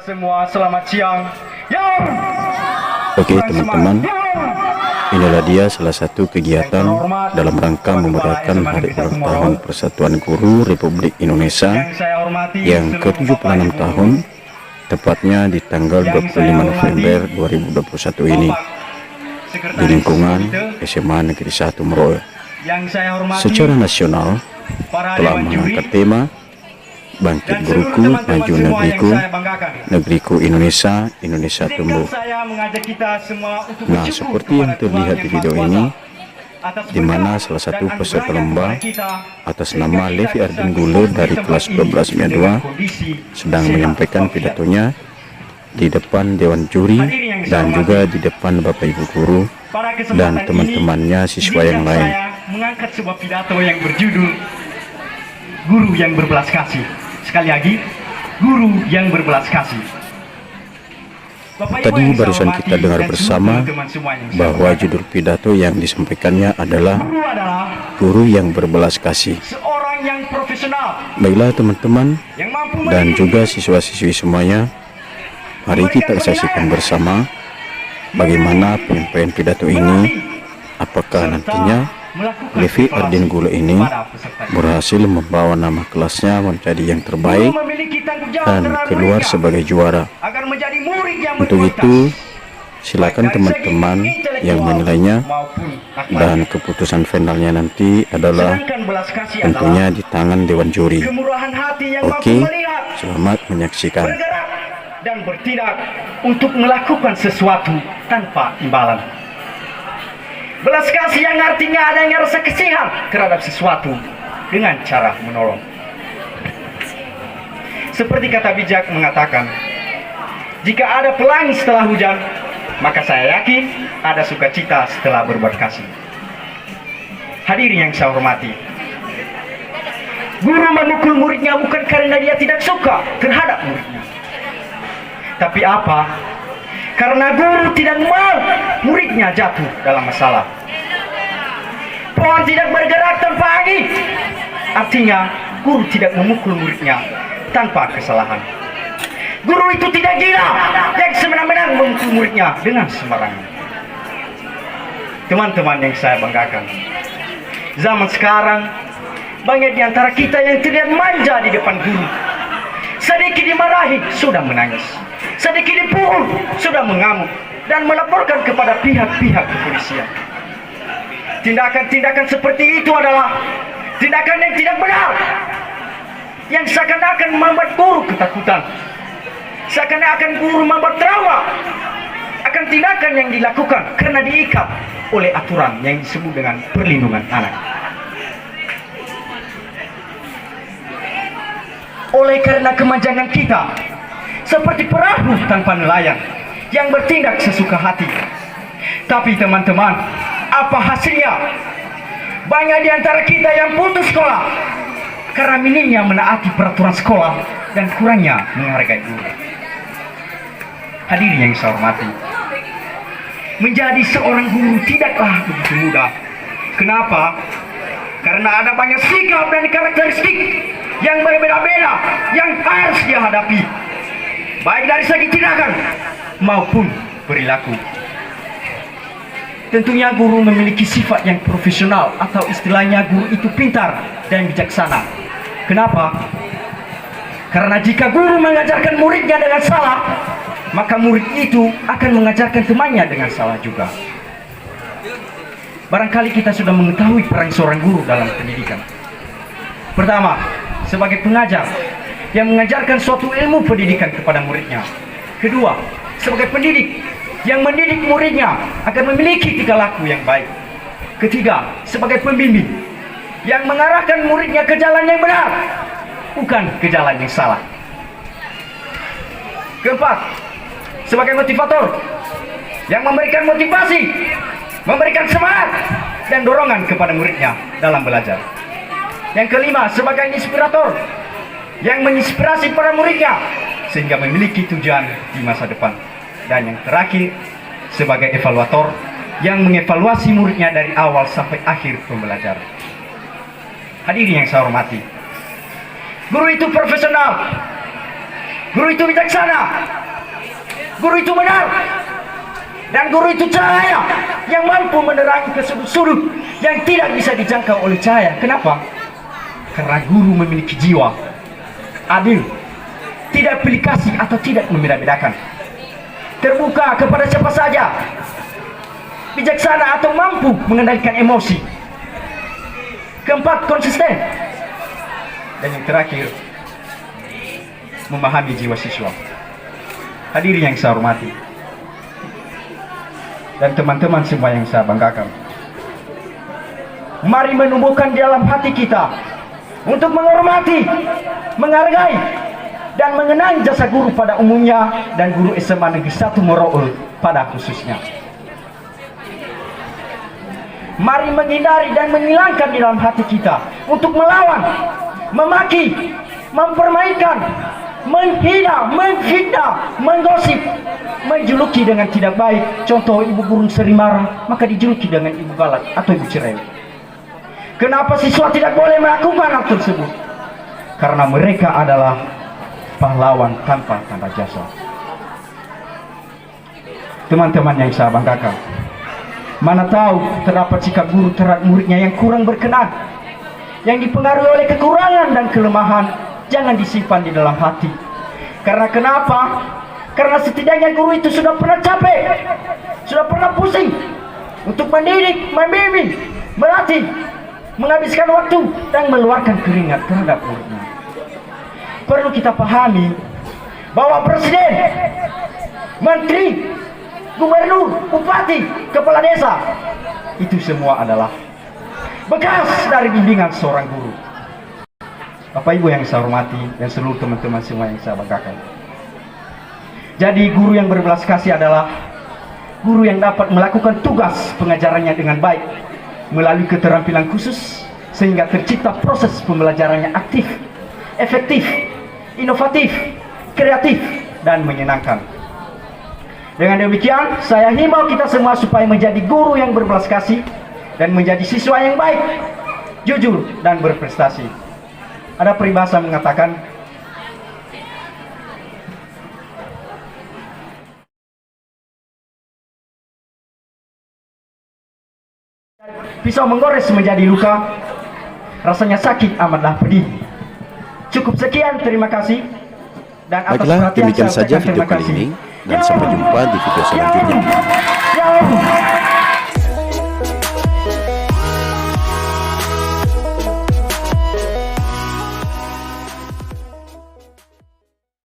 Semua selamat siang. Oke teman-teman, inilah dia salah satu kegiatan dalam rangka memeriahkan Hari Ulang Tahun Persatuan Guru Republik Indonesia yang ke-76 tahun, tepatnya di tanggal 25 November 2021 ini di lingkungan SMA Negeri 1 Meroe. Secara nasional telah mengangkat tema Bangkit Guruku, Maju Negeriku, Negeriku Indonesia, Indonesia Tumbuh. Nah, seperti yang terlihat di video ini, di mana salah satu peserta lomba atas nama Levi Ardin Gule dari kelas 12 MIA 2 sedang menyampaikan pidatonya di depan Dewan Juri dan juga di depan Bapak Ibu Guru dan teman-temannya siswa yang lain. Mengangkat sebuah pidato yang berjudul Guru yang Berbelas Kasih. Sekali lagi, guru yang berbelas kasih. Tadi barusan kita dengar bersama bahwa judul pidato yang disampaikannya adalah Guru yang Berbelas Kasih. Seorang yang profesional. Baiklah teman-teman dan juga siswa-siswi semuanya, mari kita saksikan bersama bagaimana penyampaian pidato ini. Apakah nantinya Levi Ardin Gule ini berhasil membawa nama kelasnya menjadi yang terbaik dan keluar sebagai juara. Untuk itu silakan teman-teman yang menilainya, dan keputusan finalnya nanti adalah tentunya di tangan Dewan Juri. Oke, selamat menyaksikan. Dan bertindak untuk melakukan sesuatu tanpa imbalan. Belas kasih yang artinya adanya rasa kasihan terhadap sesuatu dengan cara menolong. Seperti kata bijak mengatakan, jika ada pelangi setelah hujan, maka saya yakin ada sukacita setelah berbuat kasih. Hadirin yang saya hormati, guru memukul muridnya bukan karena dia tidak suka terhadap muridnya, tapi apa? Karena guru tidak mau muridnya jatuh dalam masalah. Pohon tidak bergerak tanpa angin, artinya guru tidak memukul muridnya tanpa kesalahan. Guru itu tidak gila yang semena-mena memukul muridnya dengan sembarangan. Teman-teman yang saya banggakan, zaman sekarang banyak di antara kita yang terlihat manja di depan guru. Sedikit dimarahi sudah menangis, sedikit dipukul sudah mengamuk dan melaporkan kepada pihak-pihak kepolisian. Tindakan-tindakan seperti itu adalah tindakan yang tidak benar, yang seakan-akan membuat guru ketakutan, seakan-akan guru membuat trauma akan tindakan yang dilakukan karena diikat oleh aturan yang disebut dengan perlindungan anak. Oleh karena kemanjangan kita seperti perahu tanpa nelayan yang bertindak sesuka hati. Tapi teman-teman, apa hasilnya? Banyak di antara kita yang putus sekolah karena minimnya menaati peraturan sekolah dan kurangnya menghargai guru. Hadirin yang saya hormati, menjadi seorang guru tidaklah begitu mudah. Kenapa? Karena ada banyak sikap dan karakteristik yang berbeda-beda yang harus dia hadapi, baik dari segi tindakan maupun perilaku. Tentunya guru memiliki sifat yang profesional, atau istilahnya guru itu pintar dan bijaksana. Kenapa? Karena jika guru mengajarkan muridnya dengan salah, maka murid itu akan mengajarkan temannya dengan salah juga. Barangkali kita sudah mengetahui peran seorang guru dalam pendidikan. Pertama, sebagai pengajar yang mengajarkan suatu ilmu pendidikan kepada muridnya. Kedua, sebagai pendidik yang mendidik muridnya agar memiliki tingkah laku yang baik. Ketiga, sebagai pembimbing yang mengarahkan muridnya ke jalan yang benar, bukan ke jalan yang salah. Keempat, sebagai motivator yang memberikan motivasi, memberikan semangat dan dorongan kepada muridnya dalam belajar. Yang kelima, sebagai inspirator yang menginspirasi para muridnya sehingga memiliki tujuan di masa depan. Dan yang terakhir, sebagai evaluator yang mengevaluasi muridnya dari awal sampai akhir pembelajaran. Hadirin yang saya hormati, guru itu profesional Guru itu bijaksana, guru itu benar, dan guru itu cahaya yang mampu menerangi ke sudut-sudut yang tidak bisa dijangkau oleh cahaya. Kenapa? Karena guru memiliki jiwa adil, tidak pilih kasih atau tidak membeda-bedakan, terbuka kepada siapa saja, bijaksana atau mampu mengendalikan emosi. Keempat, konsisten. Dan yang terakhir, memahami jiwa siswa. Hadirin yang saya hormati, dan teman-teman semua yang saya banggakan, mari menumbuhkan di dalam hati kita untuk menghormati, menghargai, dan mengenang jasa guru pada umumnya dan guru SMA Negeri 1 Moro'ul pada khususnya. Mari menghindari dan menghilangkan di dalam hati kita untuk melawan, memaki, mempermainkan, menghina, menfitnah, menggosip, menjuluki dengan tidak baik. Contoh, ibu guru sering marah, maka dijuluki dengan ibu galak atau ibu cerewet. Kenapa siswa tidak boleh melakukan hal tersebut? Karena mereka adalah pahlawan tanpa tanda jasa. Teman-teman yang saya banggakan, mana tahu terdapat sikap guru terhadap muridnya yang kurang berkenan, yang dipengaruhi oleh kekurangan dan kelemahan. Jangan disimpan di dalam hati. Karena kenapa? Karena setidaknya guru itu sudah pernah capek, sudah pernah pusing untuk mendidik, membimbing, melatih, menghabiskan waktu dan mengeluarkan keringat terhadap muridnya. Perlu kita pahami bahwa presiden, menteri, gubernur, bupati, kepala desa, itu semua adalah bekas dari bimbingan seorang guru. Bapak Ibu yang saya hormati dan seluruh teman-teman semua yang saya banggakan. Jadi guru yang berbelas kasih adalah guru yang dapat melakukan tugas pengajarannya dengan baik melalui keterampilan khusus, sehingga tercipta proses pembelajarannya aktif, efektif, inovatif, kreatif, dan menyenangkan. Dengan demikian, saya himbau kita semua supaya menjadi guru yang berbelas kasih dan menjadi siswa yang baik, jujur, dan berprestasi. Ada peribahasa mengatakan, pisau menggores menjadi luka, rasanya sakit amatlah pedih. Cukup sekian, terima kasih. Dan atas Baiklah, perhatian demikian saya saja ucapkan video terima kali kasih. ini, dan sampai jumpa di video selanjutnya. Yo.